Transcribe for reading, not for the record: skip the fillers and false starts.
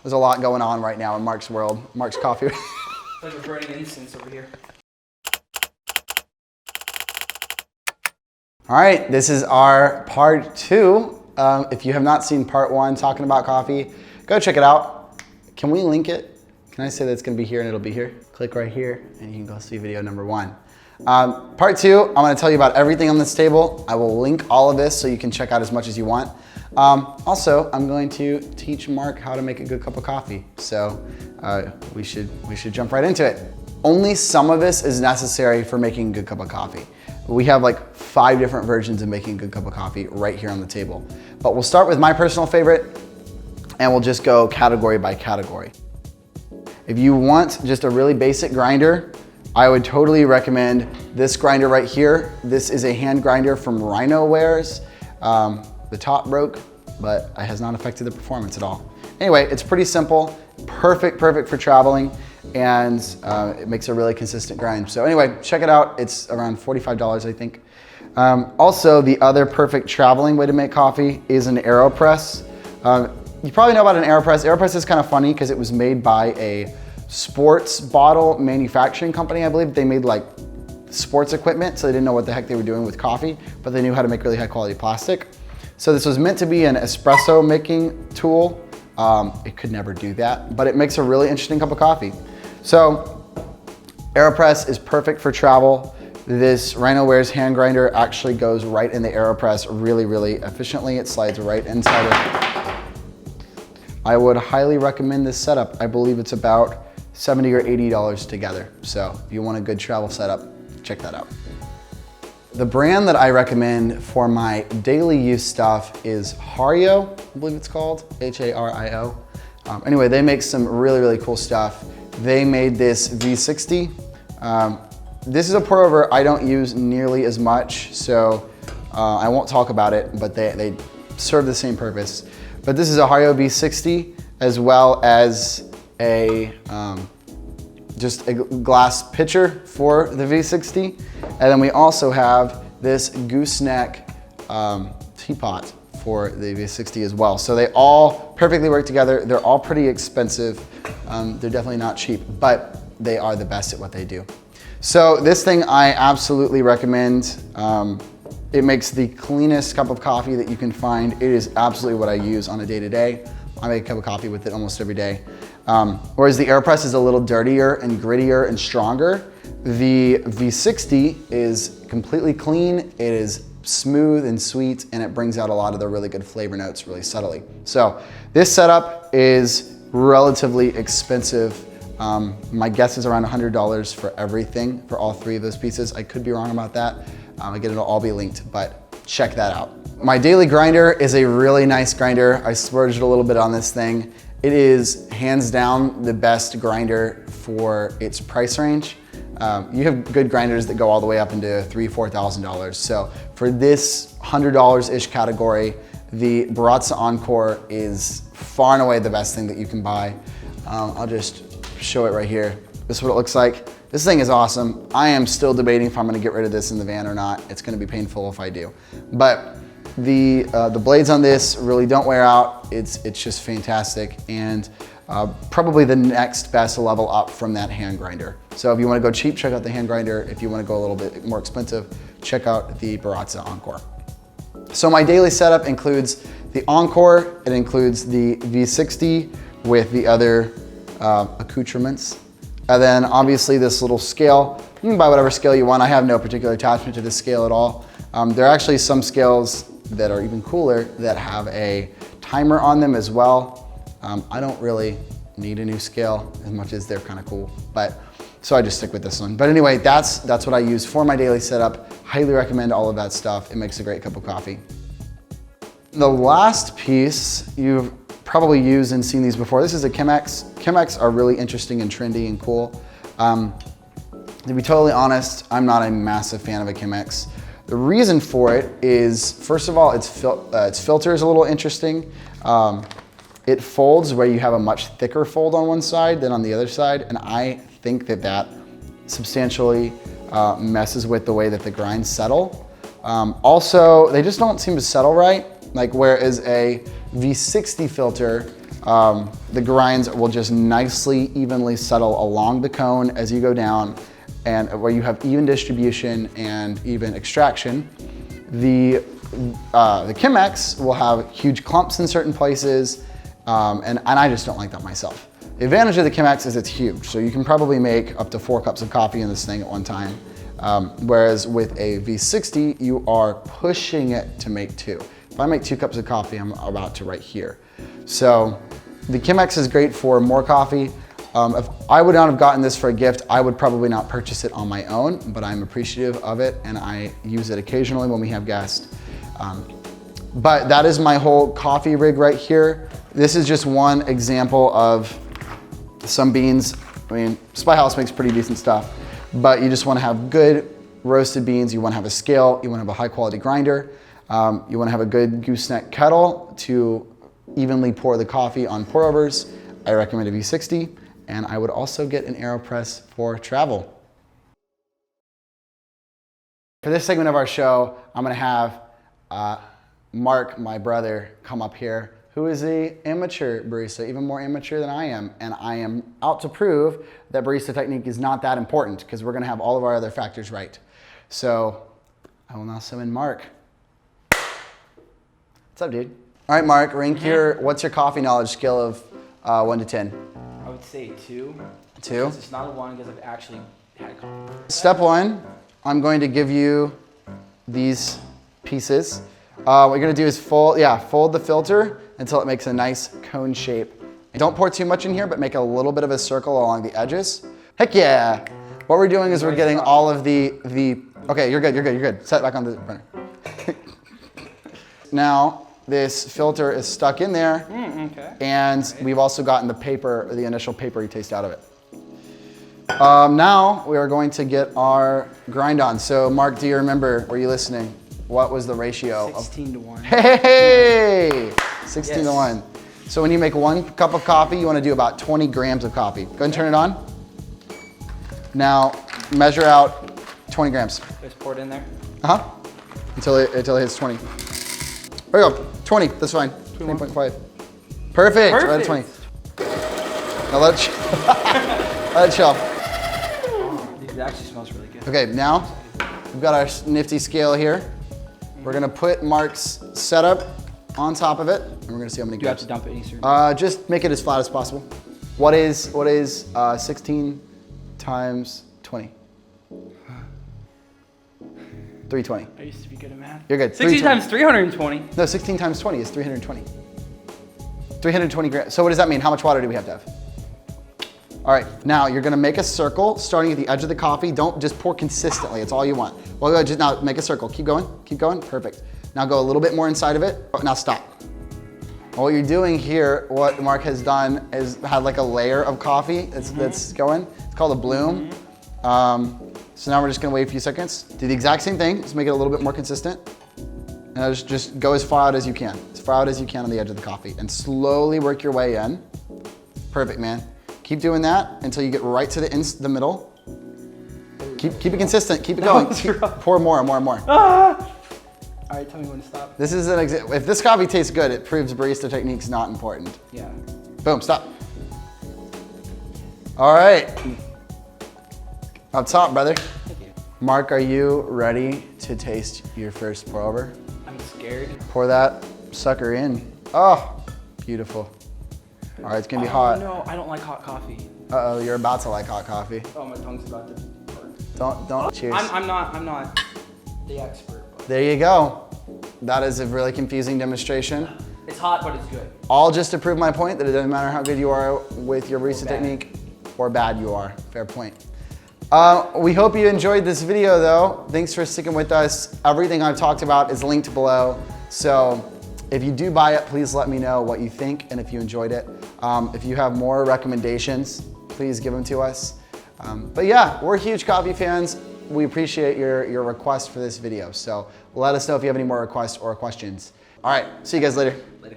There's a lot going on right now in Mark's world. Mark's coffee. Like a burning incense over here. All right, this is our part 2. If you have not seen part 1 talking about coffee, go check it out. Can we link it? Can I say that it's gonna be here and it'll be here? Click right here and you can go see video number 1. Part 2, I'm gonna tell you about everything on this table. I will link all of this so you can check out as much as you want. Also, I'm going to teach Mark how to make a good cup of coffee. So we should jump right into it. Only some of this is necessary for making a good cup of coffee. We have like 5 different versions of making a good cup of coffee right here on the table. But we'll start with my personal favorite and we'll just go category by category. If you want just a really basic grinder, I would totally recommend this grinder right here. This is a hand grinder from Rhino Wares. The top broke, but it has not affected the performance at all. Anyway, it's pretty simple, perfect for traveling, and it makes a really consistent grind. So anyway, check it out. It's around $45, I think. Also, the other perfect traveling way to make coffee is an AeroPress. You probably know about an AeroPress. AeroPress is kind of funny because it was made by a sports bottle manufacturing company, I believe. They made like sports equipment, so they didn't know what the heck they were doing with coffee, but they knew how to make really high quality plastic. So this was meant to be an espresso making tool. It could never do that, but it makes a really interesting cup of coffee. So AeroPress is perfect for travel. This Rhino Wares hand grinder actually goes right in the AeroPress really efficiently. It slides right inside it. I would highly recommend this setup. I believe it's about $70 or $80 together. So if you want a good travel setup, check that out. The brand that I recommend for my daily use stuff is Hario, I believe it's called, H-A-R-I-O. Anyway, they make some really cool stuff. They made this V60. This is a pour over I don't use nearly as much, so I won't talk about it, but they serve the same purpose. But this is a Hario V60, as well as a just a glass pitcher for the V60. And then we also have this gooseneck teapot for the V60 as well. So they all perfectly work together. They're all pretty expensive. They're definitely not cheap, but they are the best at what they do. So this thing I absolutely recommend. It makes the cleanest cup of coffee that you can find. It is absolutely what I use on a day-to-day. I make a cup of coffee with it almost every day. Whereas the AeroPress is a little dirtier and grittier and stronger. The V60 is completely clean. It is smooth and sweet, and it brings out a lot of the really good flavor notes really subtly. So this setup is relatively expensive. My guess is around $100 for everything, for all 3 of those pieces. I could be wrong about that. Again, it'll all be linked, but check that out. My daily grinder is a really nice grinder. I splurged a little bit on this thing. It is hands down the best grinder for its price range. You have good grinders that go all the way up into $3,000, $4,000. So for this $100-ish category, the Baratza Encore is far and away the best thing that you can buy. I'll just show it right here. This is what it looks like. This thing is awesome. I am still debating if I'm gonna get rid of this in the van or not. It's gonna be painful if I do. But the blades on this really don't wear out. It's just fantastic, and probably the next best level up from that hand grinder. So if you wanna go cheap, check out the hand grinder. If you wanna go a little bit more expensive, check out the Baratza Encore. So my daily setup includes the Encore. It includes the V60 with the other accoutrements. And then obviously this little scale. You can buy whatever scale you want. I have no particular attachment to this scale at all. There are actually some scales that are even cooler that have a timer on them as well. I don't really need a new scale as much as they're kind of cool, but so I just stick with this one. But anyway, that's what I use for my daily setup. Highly recommend all of that stuff. It makes a great cup of coffee. The last piece you've probably used and seen these before. This is a Chemex. Chemex are really interesting and trendy and cool. To be totally honest, I'm not a massive fan of a Chemex. The reason for it is, first of all, its filter is a little interesting. It folds where you have a much thicker fold on one side than on the other side, and I think that substantially messes with the way that the grinds settle. Also, they just don't seem to settle right. Like whereas a V60 filter The grinds will just nicely, evenly settle along the cone as you go down, and where you have even distribution and even extraction. The Chemex will have huge clumps in certain places, and I just don't like that myself. The advantage of the Chemex is it's huge, so you can probably make up to 4 cups of coffee in this thing at one time. Whereas with a V60, you are pushing it to make 2. If I make 2 cups of coffee, I'm about to right here. So the Chemex is great for more coffee. If I would not have gotten this for a gift, I would probably not purchase it on my own, but I'm appreciative of it and I use it occasionally when we have guests. But that is my whole coffee rig right here. This is just one example of some beans. I mean, Spy House makes pretty decent stuff, but you just want to have good roasted beans. You want to have a scale. You want to have a high quality grinder. You want to have a good gooseneck kettle to evenly pour the coffee on pour overs. I recommend a V60, and I would also get an AeroPress for travel. For this segment of our show, I'm going to have Mark, my brother, come up here, who is an amateur barista, even more amateur than I am. And I am out to prove that barista technique is not that important because we're gonna have all of our other factors right. So I will now summon Mark. What's up, dude? All right, Mark, rank what's your coffee knowledge scale of 1 to 10? I would say 2. 2? Because it's not a 1 because I've actually had coffee. Step 1, I'm going to give you these pieces. What you're gonna do is fold the filter until it makes a nice cone shape. Don't pour too much in here, but make a little bit of a circle along the edges. Heck yeah! What we're doing is we're getting all of the, okay, you're good. Set it back on the burner. Now, this filter is stuck in there, and we've also gotten the paper, the initial papery taste out of it. Now, we are going to get our grind on. So, Mark, do you remember, were you listening? What was the ratio? 16 to 1. Hey! 16 to 1. So when you make 1 cup of coffee, you want to do about 20 grams of coffee. Go ahead and turn it on. Now, measure out 20 grams. Just pour it in there? Uh-huh. Until it hits 20. There we go. 20. That's fine. 20.5. Perfect. Right at 20. Now let it chill. Let it chill. It actually smells really good. Okay, now we've got our nifty scale here. We're gonna put Mark's setup on top of it, and we're gonna see how many grams. Do you have to dump it any certain? Just make it as flat as possible. What is 16 times 20? 320. I used to be good at math. You're good. 16 times 320. No, 16 times 20 is 320. 320 grams. So what does that mean? How much water do we have to have? All right, now you're gonna make a circle starting at the edge of the coffee. Don't just pour consistently, it's all you want. Well, just now make a circle, keep going, perfect. Now go a little bit more inside of it, now stop. What you're doing here, what Mark has done is had like a layer of coffee that's going. It's called a bloom. So now we're just gonna wait a few seconds. Do the exact same thing, just make it a little bit more consistent. And just go as far out as you can. As far out as you can on the edge of the coffee and slowly work your way in. Perfect, man. Keep doing that until you get right to the middle. Keep it consistent, keep it going. Pour more. All right, tell me when to stop. This is an example. If this coffee tastes good, it proves barista technique's not important. Yeah. Boom, stop. All right. Up top, brother. Thank you. Mark, are you ready to taste your first pour over? I'm scared. Pour that sucker in. Oh, beautiful. All right, it's gonna be hot. No, I don't like hot coffee. Uh-oh, you're about to like hot coffee. Oh, my tongue's about to burn. Don't, cheers. I'm not the expert. But There you go. That is a really confusing demonstration. it's hot, but it's good. All just to prove my point that it doesn't matter how good you are with your barista technique or bad you are. Fair point. We hope you enjoyed this video though. Thanks for sticking with us. Everything I've talked about is linked below. So if you do buy it, please let me know what you think and if you enjoyed it. If you have more recommendations, please give them to us. But yeah, we're huge coffee fans. We appreciate your request for this video. So let us know if you have any more requests or questions. All right, see you guys later. Later.